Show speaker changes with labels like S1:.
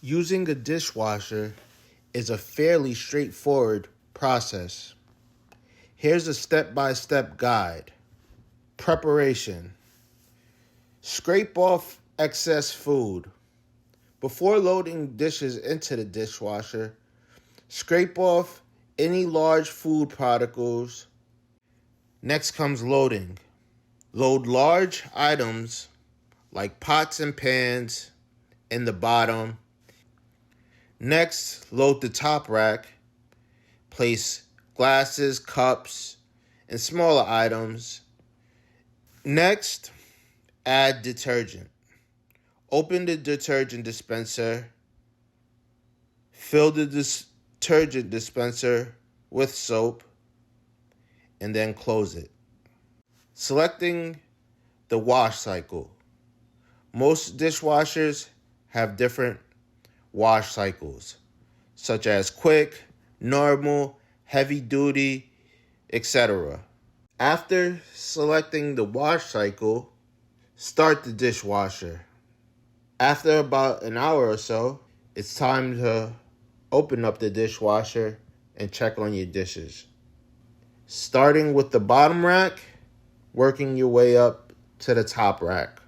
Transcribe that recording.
S1: Using a dishwasher is a fairly straightforward process. Here's a step-by-step guide. Preparation. Scrape off excess food. Before loading dishes into the dishwasher, scrape off any large food particles. Next comes loading. Load large items like pots and pans in the bottom. Next, load the top rack. Place glasses, cups, and smaller items. Next, add detergent. Open the detergent dispenser. Fill the detergent dispenser with soap, and then close it. Selecting the wash cycle. Most dishwashers have different wash cycles, such as quick, normal, heavy duty, etc. After selecting the wash cycle, start the dishwasher. After about an hour or so, it's time to open up the dishwasher and check on your dishes. Starting with the bottom rack, working your way up to the top rack.